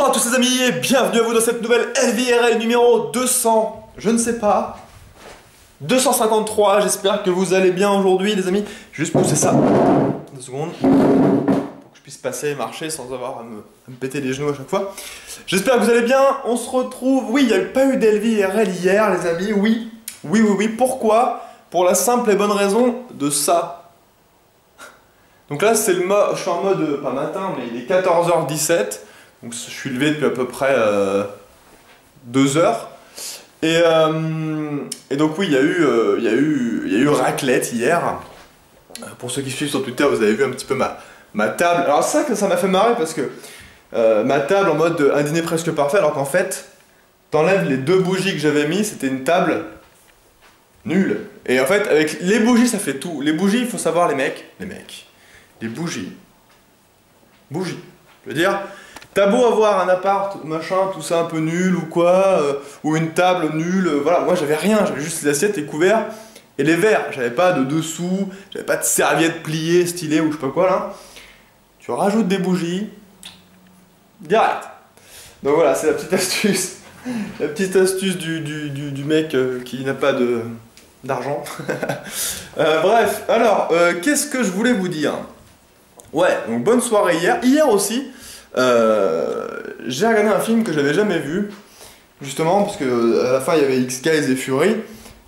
Bonjour à tous les amis et bienvenue à vous dans cette nouvelle LVRL numéro 200, je ne sais pas, 253, j'espère que vous allez bien aujourd'hui les amis. Juste pousser ça, 2 secondes, pour que je puisse passer et marcher sans avoir à me péter les genoux à chaque fois. J'espère que vous allez bien, on se retrouve, oui il n'y a pas eu d'LVRL hier les amis, oui, pourquoi? Pour la simple et bonne raison de ça. Donc là c'est le mode, je suis en mode, pas matin, mais il est 14h17. Donc je suis levé depuis à peu près 2 heures. Et donc oui, il y a eu raclette hier. Pour ceux qui suivent sur Twitter, vous avez vu un petit peu ma table. Alors c'est ça que ça m'a fait marrer parce que ma table en mode un dîner presque parfait, alors qu'en fait, t'enlèves les 2 bougies que j'avais mis, c'était une table nulle. Et en fait, avec les bougies, ça fait tout. Les bougies, il faut savoir les mecs, les bougies. Je veux dire... T'as beau avoir un appart, machin, tout ça un peu nul ou quoi, ou une table nulle, voilà, moi j'avais rien, j'avais juste les assiettes, les couverts et les verres, j'avais pas de dessous, j'avais pas de serviettes pliées, stylées ou je sais pas quoi là. Tu rajoutes des bougies, direct. Donc voilà, c'est la petite astuce, du mec qui n'a pas d'argent. Bref, alors, qu'est-ce que je voulais vous dire? Ouais, donc bonne soirée hier, hier aussi. J'ai regardé un film que j'avais jamais vu, justement parce que à la fin il y avait X-Guys et Fury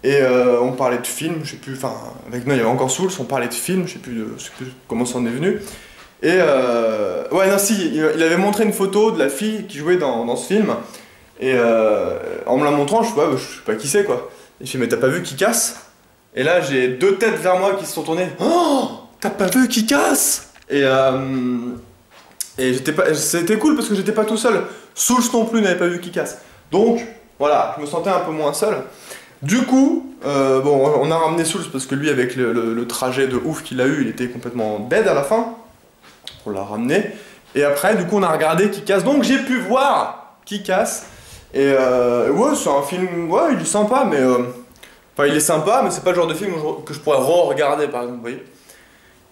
et on parlait de films, je sais plus, enfin avec nous il y avait encore Souls, on parlait de films, je sais plus comment ça en est venu. Et ouais non si, il avait montré une photo de la fille qui jouait dans ce film et en me la montrant je sais pas qui c'est quoi. Et je fais mais t'as pas vu qui casse? Et là j'ai 2 têtes vers moi qui se sont tournées. Oh t'as pas vu qui casse? Et c'était cool parce que j'étais pas tout seul. Souls non plus n'avait pas vu qui casse. Donc voilà, je me sentais un peu moins seul. Du coup, bon, on a ramené Souls parce que lui avec le trajet de ouf qu'il a eu, il était complètement dead à la fin. On l'a ramené. Et après, du coup, on a regardé qui casse. Donc j'ai pu voir qui casse. Et ouais, c'est un film, ouais, il est sympa, mais enfin, il est sympa, mais c'est pas le genre de film que je pourrais re-regarder par exemple, vous voyez.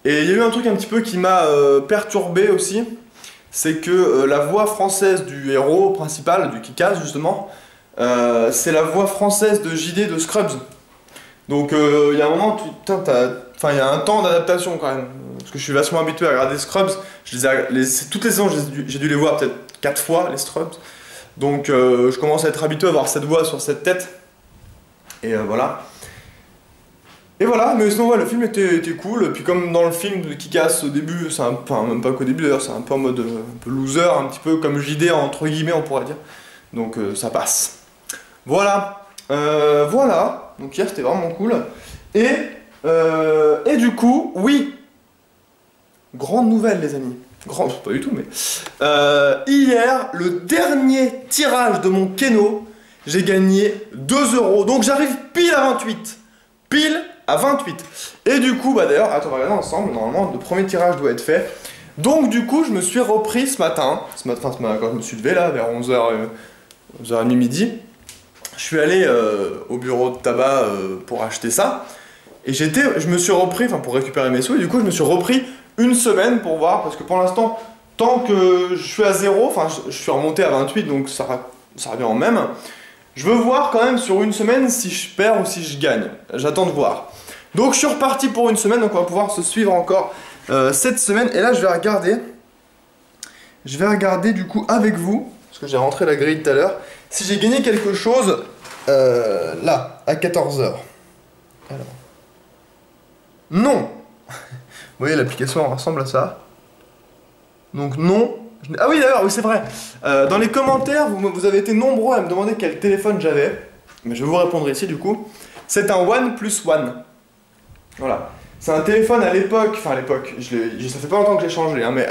Et il y a eu un truc un petit peu qui m'a perturbé aussi. C'est que la voix française du héros principal, du Kick-Ass justement, c'est la voix française de JD de Scrubs. Donc il y a un moment, il y a un temps d'adaptation quand même. Parce que je suis vachement habitué à regarder Scrubs. Toutes les saisons, j'ai dû les voir peut-être 4 fois, les Scrubs. Donc je commence à être habitué à avoir cette voix sur cette tête. Et voilà. Et voilà, mais sinon ouais, le film était cool, et puis comme dans le film de Kick-Ass au début, enfin même pas qu'au début d'ailleurs, c'est un peu en mode un peu loser, un petit peu comme JD entre guillemets on pourrait dire, donc ça passe. Voilà, voilà, donc hier c'était vraiment cool, et du coup, oui, grande nouvelle les amis, pas du tout mais, hier, le dernier tirage de mon Keno, j'ai gagné 2 €, donc j'arrive pile à 28, pile à 28. Et du coup, bah d'ailleurs, attends, on va regarder ensemble, normalement, le premier tirage doit être fait. Donc du coup, je me suis repris ce matin, quand je me suis levé là, vers 11h30 midi, je suis allé au bureau de tabac pour acheter ça, et je me suis repris, enfin pour récupérer mes sous, et du coup je me suis repris une semaine pour voir, parce que pour l'instant, tant que je suis à 0, enfin je suis remonté à 28, donc ça revient en même. Je veux voir quand même sur une semaine si je perds ou si je gagne. J'attends de voir. Donc je suis reparti pour une semaine, donc on va pouvoir se suivre encore cette semaine. Et là je vais regarder du coup avec vous, parce que j'ai rentré la grille tout à l'heure, si j'ai gagné quelque chose là, à 14h. Alors. Non. Vous voyez l'application ressemble à ça. Donc non. Ah oui d'ailleurs, oui c'est vrai. Dans les commentaires, vous avez été nombreux à me demander quel téléphone j'avais. Mais je vais vous répondre ici du coup. C'est un OnePlus One. Voilà. C'est un téléphone à l'époque, enfin à l'époque, ça fait pas longtemps que j'ai changé, hein, mais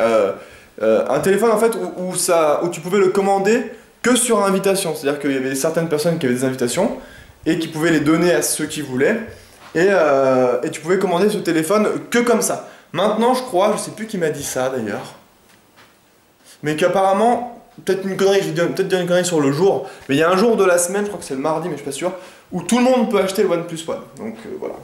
un téléphone en fait où tu pouvais le commander que sur invitation. C'est-à-dire qu'il y avait certaines personnes qui avaient des invitations et qui pouvaient les donner à ceux qui voulaient. Et tu pouvais commander ce téléphone que comme ça. Maintenant je crois, je sais plus qui m'a dit ça d'ailleurs. Mais qu'apparemment, peut-être une connerie, je vais peut-être dire une connerie sur le jour, mais il y a un jour de la semaine, je crois que c'est le mardi, mais je suis pas sûr, où tout le monde peut acheter le OnePlus One. Donc voilà.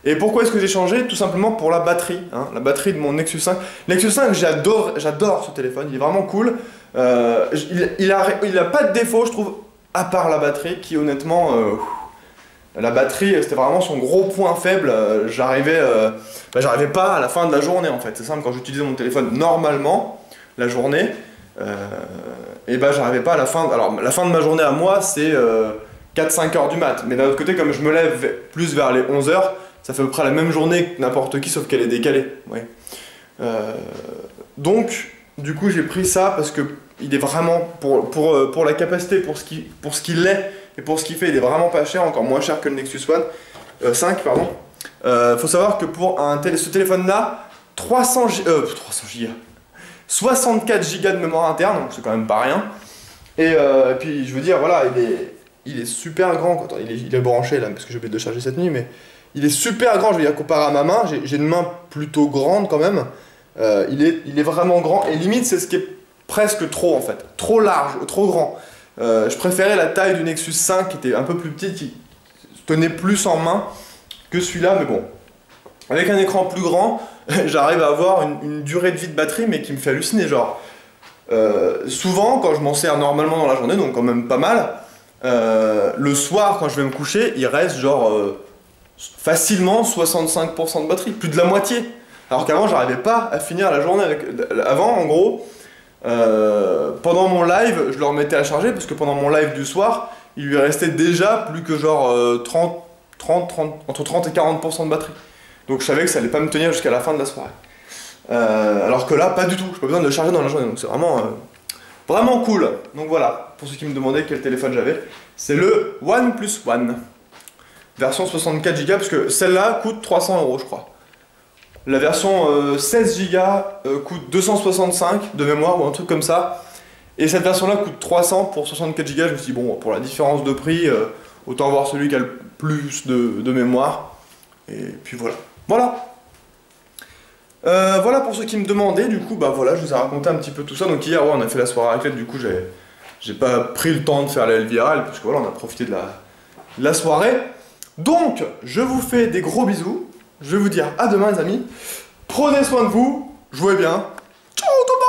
Et pourquoi est-ce que j'ai changé? Tout simplement pour la batterie, hein, la batterie de mon Nexus 5. Nexus 5, j'adore ce téléphone, il est vraiment cool. Il a pas de défaut, je trouve, à part la batterie, qui honnêtement... la batterie, c'était vraiment son gros point faible. J'arrivais pas à la fin de la journée, en fait. C'est simple, quand j'utilisais mon téléphone normalement, la journée, et ben j'arrivais pas à la fin... Alors, la fin de ma journée à moi, c'est 4-5 heures du mat. Mais d'un autre côté, comme je me lève plus vers les 11 heures, ça fait à peu près la même journée que n'importe qui, sauf qu'elle est décalée. Ouais. Donc, du coup, j'ai pris ça parce que il est vraiment, pour la capacité, pour ce qu'il est, et pour ce qu'il fait, il est vraiment pas cher, encore moins cher que le Nexus One 5, pardon. Faut savoir que pour ce téléphone-là, 300 Go, 64 Go de mémoire interne, donc c'est quand même pas rien. Et puis, je veux dire, voilà, il est super grand. Attends, il est branché là, parce que j'ai oublié de le charger cette nuit, mais il est super grand, je veux dire, comparé à ma main, j'ai une main plutôt grande quand même. Il est vraiment grand, et limite, c'est ce qui est presque trop en fait, trop large, trop grand. Je préférais la taille du Nexus 5 qui était un peu plus petite, qui tenait plus en main que celui-là, mais bon. Avec un écran plus grand, j'arrive à avoir une durée de vie de batterie, mais qui me fait halluciner. Genre, souvent, quand je m'en sers normalement dans la journée, donc quand même pas mal, le soir, quand je vais me coucher, il reste genre facilement 65% de batterie, plus de la moitié. Alors qu'avant, j'arrivais pas à finir la journée avec... Avant, en gros... pendant mon live, je le remettais à charger parce que pendant mon live du soir, il lui restait déjà plus que genre entre 30 et 40% de batterie. Donc je savais que ça allait pas me tenir jusqu'à la fin de la soirée. Alors que là, pas du tout. J'ai pas besoin de le charger dans la journée. Donc c'est vraiment cool. Donc voilà, pour ceux qui me demandaient quel téléphone j'avais, c'est le OnePlus One. Version 64 Go parce que celle-là coûte 300 €, je crois. La version 16 Go coûte 265 de mémoire ou un truc comme ça. Et cette version-là coûte 300 pour 64 Go. Je me suis dit, bon, pour la différence de prix, autant voir celui qui a le plus de mémoire. Et puis voilà. Voilà. Voilà pour ceux qui me demandaient. Du coup, bah voilà, je vous ai raconté un petit peu tout ça. Donc hier, ouais, on a fait la soirée raclette. Du coup, j'ai pas pris le temps de faire la LVRL parce que voilà, on a profité de la soirée. Donc, je vous fais des gros bisous. Je vais vous dire à demain les amis, prenez soin de vous, jouez bien, ciao tout le monde.